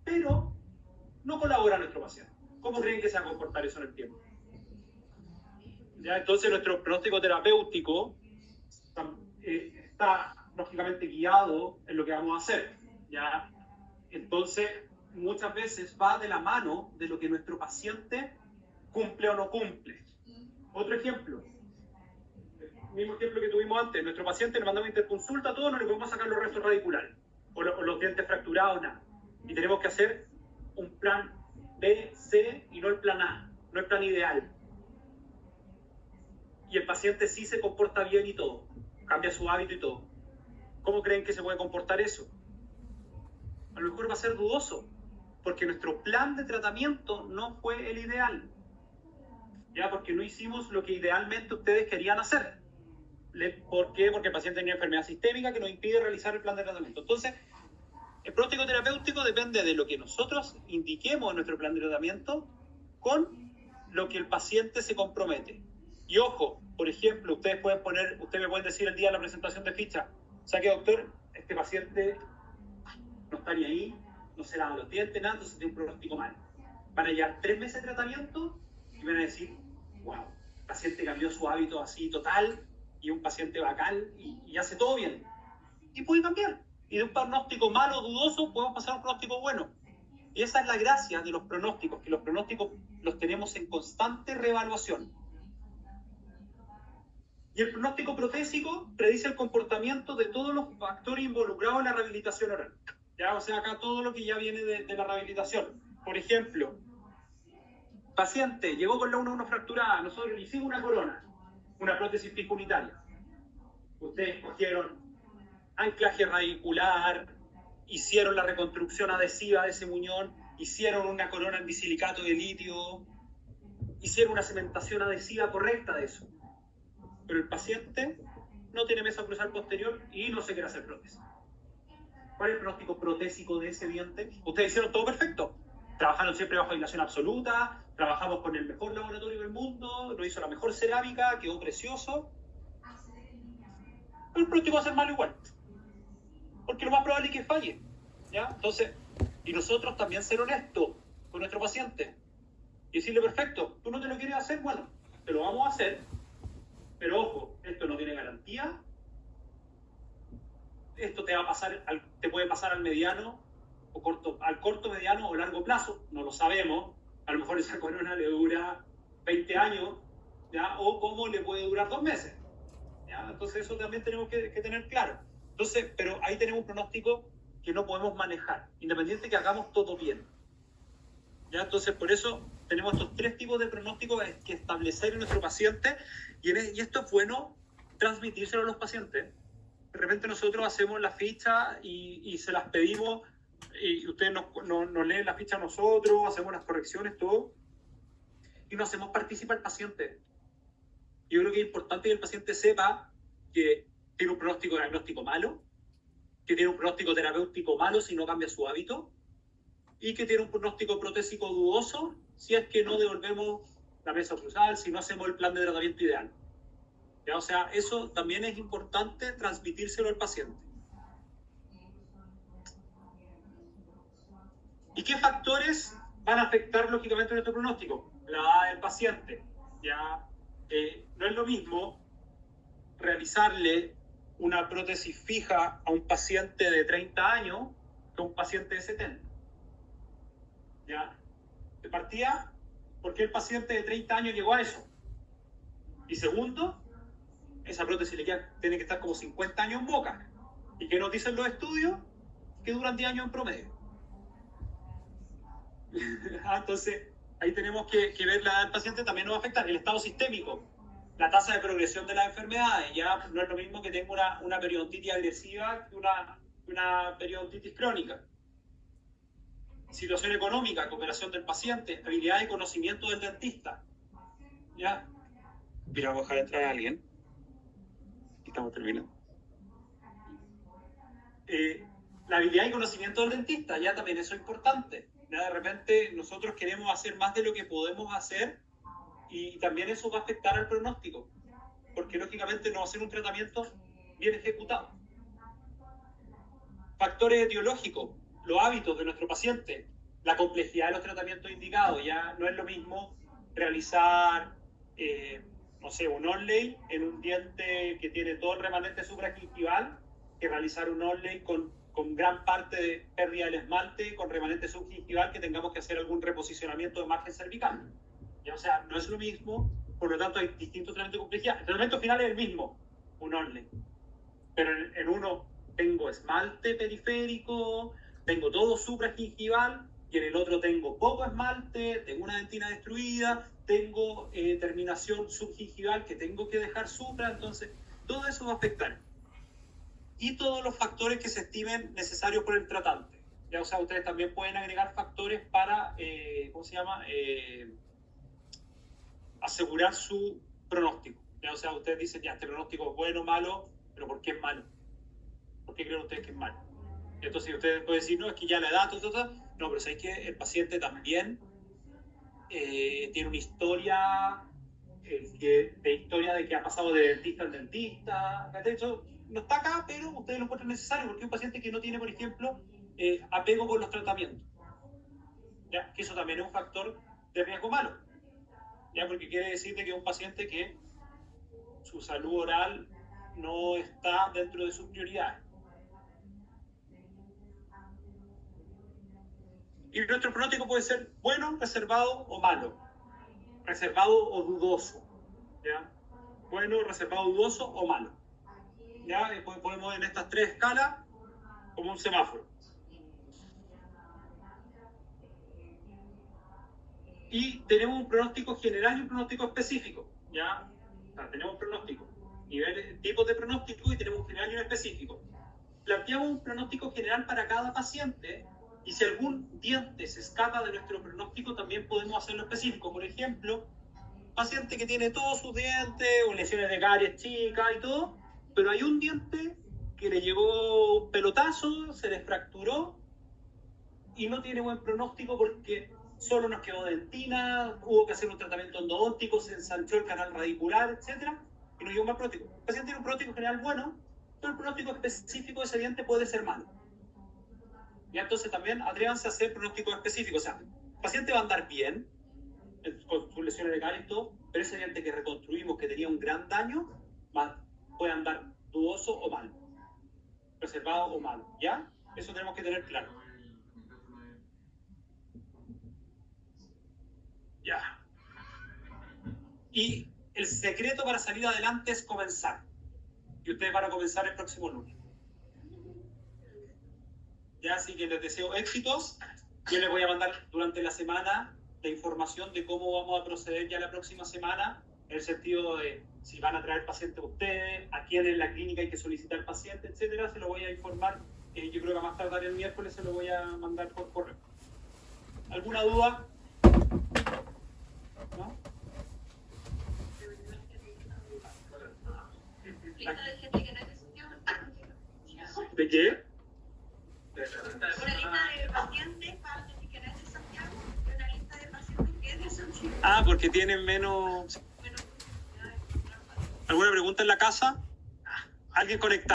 Pero no colabora nuestro paciente. ¿Cómo creen que se va a comportar eso en el tiempo? ¿Ya? Entonces nuestro pronóstico terapéutico está lógicamente guiado en lo que vamos a hacer. ¿Ya? Entonces, muchas veces va de la mano de lo que nuestro paciente cumple o no cumple. Otro ejemplo, el mismo ejemplo que tuvimos antes, nuestro paciente le mandamos interconsulta, todo, no le podemos sacar los restos radiculares o los dientes fracturados, nada. Y tenemos que hacer un plan B, C y no el plan A, no el plan ideal. Y el paciente sí se comporta bien y todo, cambia su hábito y todo. ¿Cómo creen que se puede comportar eso? A lo mejor va a ser dudoso, porque nuestro plan de tratamiento no fue el ideal. ¿Ya? Porque no hicimos lo que idealmente ustedes querían hacer. ¿Por qué? Porque el paciente tenía enfermedad sistémica que nos impide realizar el plan de tratamiento. Entonces, el pronóstico terapéutico depende de lo que nosotros indiquemos en nuestro plan de tratamiento con lo que el paciente se compromete. Y ojo, por ejemplo, ustedes me pueden decir el día de la presentación de ficha, o sea que doctor, este paciente no está ni ahí, no se lava los dientes, nada, entonces tiene un pronóstico mal. Van a llevar 3 meses de tratamiento y van a decir, wow, el paciente cambió su hábito así total y un paciente bacán y hace todo bien. Y puede cambiar. Y de un pronóstico malo, dudoso, podemos pasar a un pronóstico bueno. Y esa es la gracia de los pronósticos, que los pronósticos los tenemos en constante reevaluación. Y el pronóstico protésico predice el comportamiento de todos los factores involucrados en la rehabilitación oral. ¿Ya? O sea, acá todo lo que ya viene de la rehabilitación. Por ejemplo, paciente llegó con la 1-1 fracturada, nosotros le hicimos una corona, una prótesis fijo unitaria. Ustedes cogieron anclaje radicular, hicieron la reconstrucción adhesiva de ese muñón, hicieron una corona en bisilicato de litio, hicieron una cementación adhesiva correcta de eso. Pero el paciente no tiene mesa cruzal posterior y no se quiere hacer prótesis. ¿Cuál es el pronóstico protésico de ese diente? Ustedes hicieron todo perfecto. Trabajaron siempre bajo aislación absoluta, trabajamos con el mejor laboratorio del mundo, lo hizo la mejor cerámica, quedó precioso. Pero el pronóstico va a ser malo igual. Porque lo más probable es que falle. ¿Ya? Entonces, y nosotros también ser honestos con nuestro paciente. Y decirle, perfecto, tú no te lo quieres hacer, bueno, te lo vamos a hacer. Pero ojo, esto no tiene garantía. Esto te puede pasar al mediano, al corto, mediano o largo plazo. No lo sabemos. A lo mejor esa corona le dura 20 años, ¿ya? O cómo le puede durar 2 meses. ¿Ya? Entonces eso también tenemos que tener claro. Entonces, pero ahí tenemos un pronóstico que no podemos manejar, independiente que hagamos todo bien. ¿Ya? Entonces, por eso tenemos estos 3 tipos de pronósticos que establecer en nuestro paciente y esto es bueno transmitírselo a los pacientes. De repente nosotros hacemos la ficha y se las pedimos y ustedes nos leen la ficha a nosotros, hacemos las correcciones, todo, y nos hacemos participar al paciente. Yo creo que es importante que el paciente sepa que tiene un pronóstico diagnóstico malo, que tiene un pronóstico terapéutico malo si no cambia su hábito, y que tiene un pronóstico protésico dudoso si es que no devolvemos la mesa cruzal, si no hacemos el plan de tratamiento ideal. ¿Ya? O sea, eso también es importante transmitírselo al paciente. ¿Y qué factores van a afectar lógicamente nuestro pronóstico? La edad del paciente. ¿Ya? No es lo mismo realizarle una prótesis fija a un paciente de 30 años que a un paciente de 70. ¿Ya? De partida, ¿por qué el paciente de 30 años llegó a eso? Y segundo, esa prótesis tiene que estar como 50 años en boca. ¿Y qué nos dicen los estudios? Que duran 10 años en promedio. Entonces, ahí tenemos que ver la edad del paciente, también nos va a afectar. El estado sistémico, la tasa de progresión de las enfermedades, ya no es lo mismo que tenga una periodontitis agresiva que una una periodontitis crónica. Situación económica, cooperación del paciente, habilidad y conocimiento del dentista. ¿Ya? Mira, vamos a dejar entrar a alguien. Estamos terminando. La habilidad y conocimiento del dentista, ya también eso es importante. ¿Ya? De repente nosotros queremos hacer más de lo que podemos hacer y también eso va a afectar al pronóstico, porque lógicamente no va a ser un tratamiento bien ejecutado. Factores etiológicos, los hábitos de nuestro paciente, la complejidad de los tratamientos indicados. Ya no es lo mismo realizar, no sé, un onlay en un diente que tiene todo el remanente supragingival que realizar un onlay con gran parte de pérdida del esmalte, con remanente subgingival, que tengamos que hacer algún reposicionamiento de margen cervical. ¿Ya? O sea, no es lo mismo, por lo tanto hay distintos tratamientos de complejidad. El tratamiento final es el mismo, un onlay. Pero en uno tengo esmalte periférico, tengo todo supragingival, y en el otro tengo poco esmalte, tengo una dentina destruida, tengo terminación subgingival que tengo que dejar supra, entonces todo eso va a afectar. Y todos los factores que se estimen necesarios por el tratante. Ya, o sea, ustedes también pueden agregar factores para, ¿cómo se llama? Asegurar su pronóstico. Ya, o sea, ustedes dicen, ya, este pronóstico es bueno o malo, pero ¿por qué es malo? ¿Por qué creen ustedes que es malo? Entonces ustedes pueden decir, no, es que ya la edad, no, pero ¿sabéis que el paciente también tiene una historia, de que ha pasado de dentista en dentista? De hecho, no está acá, pero ustedes lo encuentran necesario, porque es un paciente que no tiene, por ejemplo, apego con los tratamientos. ¿Ya? Que eso también es un factor de riesgo malo. ¿Ya? Porque quiere decir que es un paciente que su salud oral no está dentro de sus prioridades. Y nuestro pronóstico puede ser bueno, reservado o malo. Reservado o dudoso. ¿Ya? Bueno, reservado, dudoso o malo. ¿Ya? Después ponemos en estas tres escalas como un semáforo. Y tenemos un pronóstico general y un pronóstico específico. ¿Ya? O sea, tenemos un pronóstico, tipos de pronóstico, y tenemos un general y un específico. Planteamos un pronóstico general para cada paciente, y si algún diente se escapa de nuestro pronóstico, también podemos hacerlo específico. Por ejemplo, paciente que tiene todos sus dientes o lesiones de caries chicas y todo, pero hay un diente que le llegó un pelotazo, se les fracturó y no tiene buen pronóstico porque solo nos quedó dentina, hubo que hacer un tratamiento endodóntico, se ensanchó el canal radicular, etc. Y nos dio un mal pronóstico. El paciente tiene un pronóstico general bueno, pero el pronóstico específico de ese diente puede ser malo. Y entonces también atrévanse a hacer pronósticos específicos. O sea, el paciente va a andar bien, con sus lesiones de caries y todo, pero ese diente que reconstruimos que tenía un gran daño, puede andar dudoso o mal, reservado o mal. ¿Ya? Eso tenemos que tener claro. Ya. Y el secreto para salir adelante es comenzar. Y ustedes van a comenzar el próximo lunes. Ya, así que les deseo éxitos. Yo les voy a mandar durante la semana la información de cómo vamos a proceder ya la próxima semana, en el sentido de si van a traer pacientes ustedes, a quién en la clínica hay que solicitar paciente, etcétera. Se lo voy a informar. Yo creo que a más tardar el miércoles se lo voy a mandar por correo. ¿Alguna duda? ¿No? ¿De qué? Una lista de pacientes para los que no es de Santiago y una lista de pacientes que es de Santiago. Ah, porque tienen menos... ¿Alguna pregunta en la casa? ¿Alguien conectado?